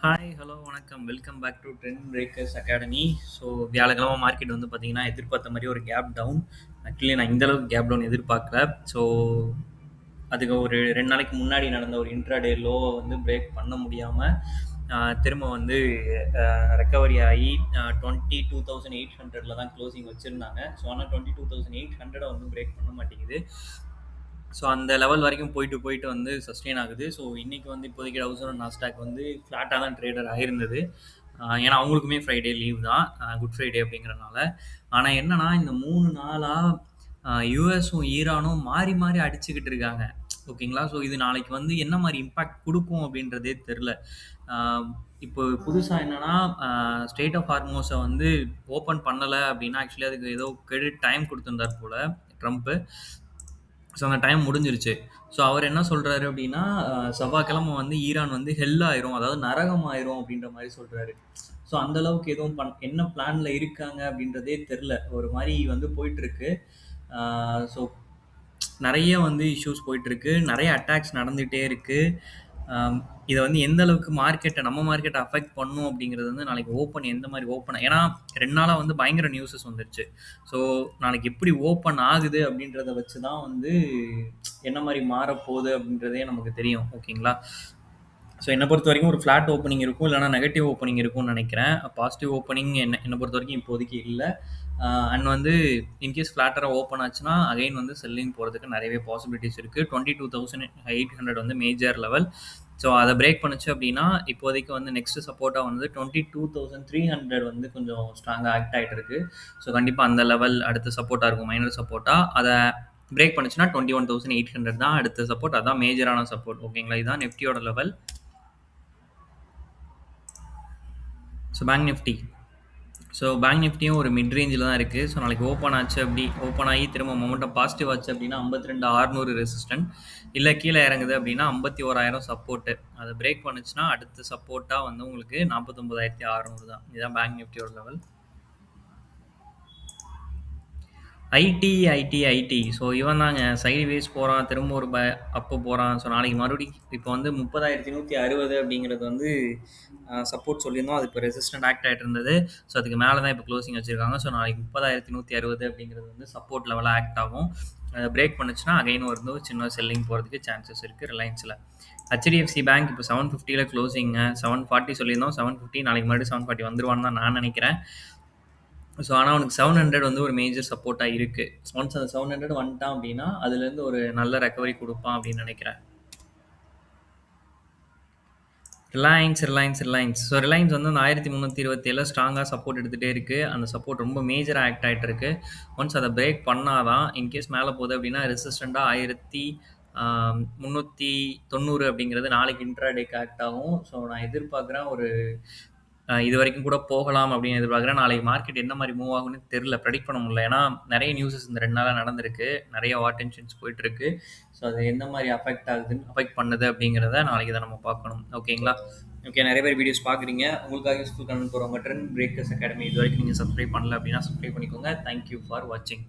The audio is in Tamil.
ஹாய், ஹலோ, வணக்கம். Welcome back to Trend Breakers Academy. So வியாழக்கிழமை மார்க்கெட் வந்து பார்த்தீங்கன்னா எதிர்பார்த்த மாதிரி ஒரு கேப் டவுன். ஆக்சுவலி நான் இந்த அளவுக்கு கேப் டவுன் எதிர்பார்க்கல. ஸோ அதுக்கு ஒரு 2 நாளைக்கு முன்னாடி நடந்த ஒரு இன்ட்ராடே லோவை வந்து பிரேக் பண்ண முடியாமல் திரும்ப வந்து ரெக்கவரி ஆகி 22,800 தான் க்ளோசிங் வச்சுருந்தாங்க. ஸோ ஆனால் 22,800 வந்து பிரேக் பண்ண மாட்டேங்குது. ஸோ அந்த லெவல் வரைக்கும் போயிட்டு வந்து சஸ்டெயின் ஆகுது. ஸோ இன்னைக்கு வந்து இப்போதைக்கு டவுசன் நாஸ்டாக் வந்து ஃப்ளாட்டாக தான் ட்ரேடர் ஆயிருந்தது. ஏன்னா அவங்களுக்குமே ஃப்ரைடே லீவ் தான், குட் ஃப்ரைடே அப்படிங்கிறனால. ஆனால் என்னன்னா இந்த 3 நாளாக யூஎஸும் ஈரானும் மாறி மாறி அடிச்சுக்கிட்டு இருக்காங்க. ஓகேங்களா? ஸோ இது நாளைக்கு வந்து என்ன மாதிரி இம்பாக்ட் கொடுக்கும் அப்படின்றதே தெரில. இப்போ புதுசாக என்னன்னா ஸ்டேட் ஆஃப் ஹார்மோஸை வந்து ஓப்பன் பண்ணலை அப்படின்னா ஆக்சுவலி அதுக்கு ஏதோ கிரெடிட் டைம் கொடுத்துருந்தார் போல் ட்ரம்ப்பு. ஸோ அந்த டைம் முடிஞ்சிருச்சு. ஸோ அவர் என்ன சொல்கிறாரு அப்படின்னா செவ்வாய்க்கிழமை வந்து ஈரான் வந்து ஹெல் ஆயிரும், அதாவது நரகம் ஆயிரும் அப்படின்ற மாதிரி சொல்கிறாரு. ஸோ அந்தளவுக்கு எதுவும் என்ன பிளானில் இருக்காங்க அப்படின்றதே தெரில. ஒரு மாதிரி வந்து போயிட்டுருக்கு. ஸோ நிறைய வந்து இஷ்யூஸ் போயிட்டுருக்கு, நிறைய அட்டாக்ஸ் நடந்துகிட்டே இருக்குது. இதை வந்து எந்த அளவுக்கு நம்ம மார்க்கெட்டை அஃபெக்ட் பண்ணும் அப்படிங்கிறது வந்து நாளைக்கு ஓப்பன் எந்த மாதிரி ஓப்பன், ஏன்னா 2 நாளாக வந்து பயங்கர நியூஸஸ் வந்துருச்சு. ஸோ நாளைக்கு எப்படி ஓப்பன் ஆகுது அப்படின்றத வச்சு தான் வந்து என்ன மாதிரி மாறப்போகுது அப்படின்றதே நமக்கு தெரியும். ஓகேங்களா? ஸோ என்னை பொறுத்த வரைக்கும் ஒரு ஃப்ளாட் ஓப்பனிங் இருக்கும், இல்லைனா நெகட்டிவ் ஓப்பனிங் இருக்கும்னு நினைக்கிறேன். பாசிட்டிவ் ஓப்பனிங் என்னை பொறுத்த வரைக்கும் இப்போதைக்கு இல்லை. அண்ட் வந்து இன்கேஸ் ஃப்ளாட்டராக ஓப்பன் ஆச்சுன்னா அகைன் வந்து செல்லிங் போகிறதுக்கு நிறையவே பாசிபிலிட்டிஸ் இருக்குது. 22,800 வந்து மேஜர் லெவல். ஸோ அதை பிரேக் பண்ணுச்சு அப்படின்னா இப்போதைக்கு வந்து நெக்ஸ்ட் சப்போர்ட்டாக வந்து 22,300 வந்து கொஞ்சம் ஸ்ட்ராங்காக ஆக்ட் ஆகிட்டு இருக்கு. ஸோ கண்டிப்பாக அந்த லெவல் அடுத்த சப்போர்ட்டாக இருக்கும், மைனர் சப்போர்ட்டாக. அதை பிரேக் பண்ணுச்சுன்னா 21,800 தான் அடுத்த சப்போர்ட், அதான் மேஜரான சப்போர்ட். ஓகேங்களா? இதுதான் நிஃப்டியோட லெவல். ஸோ பேங்க் நிஃப்டியும் ஒரு மிட் ரேஞ்சில் தான் இருக்குது. ஸோ நாளைக்கு ஓப்பன் ஆகி திரும்ப மொமெண்டம் பாசிட்டிவ் ஆச்சு அப்படின்னா 52,600 ரெசிஸ்டன்ட், இல்லை கீழே இறங்குது அப்படின்னா 51,000 சப்போர்ட்டு. அதை பிரேக் பண்ணுச்சுன்னா அடுத்த சப்போர்ட்டாக வந்து உங்களுக்கு 49,600 தான். இதுதான் பேங்க் நிஃப்டியோட லெவல். ஐடி. ஸோ இவன் தாங்க சைட்வேஸ் போகிறான், திரும்ப ஒரு அப்போ போகிறான். ஸோ நாளைக்கு மறுபடியும் இப்போ வந்து 30,160 அப்படிங்கிறது வந்து சப்போர்ட் சொல்லியிருந்தோம். அது இப்போ ரெசிஸ்டன்ட் ஆக்ட் ஆகிட்டு இருந்தது. ஸோ அதுக்கு மேலே தான் இப்போ க்ளோசிங் வச்சுருக்காங்க. ஸோ நாளைக்கு 30,160 அப்படிங்கிறது வந்து சப்போர்ட் லெவலாக ஆக்ட் ஆகும். அதை பிரேக் பண்ணுச்சுன்னா அகைன் வந்து சின்ன செல்லிங் போகிறதுக்கு சான்சஸ் இருக்குது ரிலையன்ஸில். ஹெச்டிஎஃப்சி பேங்க் இப்போ 750 க்ளோசிங்க, 740 சொல்லியிருந்தோம். 750 நாளைக்கு மறுபடியும் 740 வந்துருவான்னு தான் நான் நினைக்கிறேன். ஸோ ஆனால் அவனுக்கு 700 வந்து ஒரு மேஜர் சப்போர்ட்டாக இருக்குது. ஒன்ஸ் அந்த 700 வந்துட்டான் அப்படின்னா அதுலேருந்து ஒரு நல்ல ரெக்கவரி கொடுப்பான் அப்படின்னு நினைக்கிறேன். ரிலையன்ஸ் ஸோ ரிலையன்ஸ் வந்து அந்த 1327 ஸ்ட்ராங்காக சப்போர்ட் எடுத்துகிட்டே இருக்குது. அந்த சப்போர்ட் ரொம்ப மேஜராக ஆக்ட் ஆகிட்டு இருக்கு. ஒன்ஸ் அதை பிரேக் பண்ணாதான் இன்கேஸ் மேலே போகுது அப்படின்னா ரெசிஸ்டண்ட்டாக 1390 அப்படிங்கிறது நாளைக்கு இன்ட்ராடேக்கு ஆக்ட் ஆகும். ஸோ நான் எதிர்பார்க்குறேன் ஒரு இது வரைக்கும் கூட போகலாம் அப்படின்னு எதிர்பார்க்குறேன். நாளைக்கு மார்க்கெட் என்ன மாதிரி மூவ் ஆகும்னு தெரில, ப்ரெடிக்ட் பண்ண முடியல. ஏன்னா நிறைய நியூஸஸ் இந்த 2 நாளாக நடந்திருக்கு, நிறைய வார் டென்ஷன்ஸ் போயிட்டுருக்கு. ஸோ அது எந்த மாதிரி அஃபெக்ட் பண்ணுது அப்படிங்கிறத நாளைக்கு தான் நம்ம பார்க்கணும். ஓகேங்களா? ஓகே, நிறைய பேர் வீடியோஸ் பார்க்குறீங்க, உங்களுக்காக யூஸ்ஃபுல் கமெண்ட் போகிறவங்க ட்ரெண்ட் பிரேக்கர்ஸ் அகாடமி இது வரைக்கும் நீங்கள் சப்ஸ்கிரைப் பண்ணல அப்படின்னா சப்ஸ்கிரைப் பண்ணிக்கோங்க. தேங்க்யூ ஃபார் வாட்சிங்.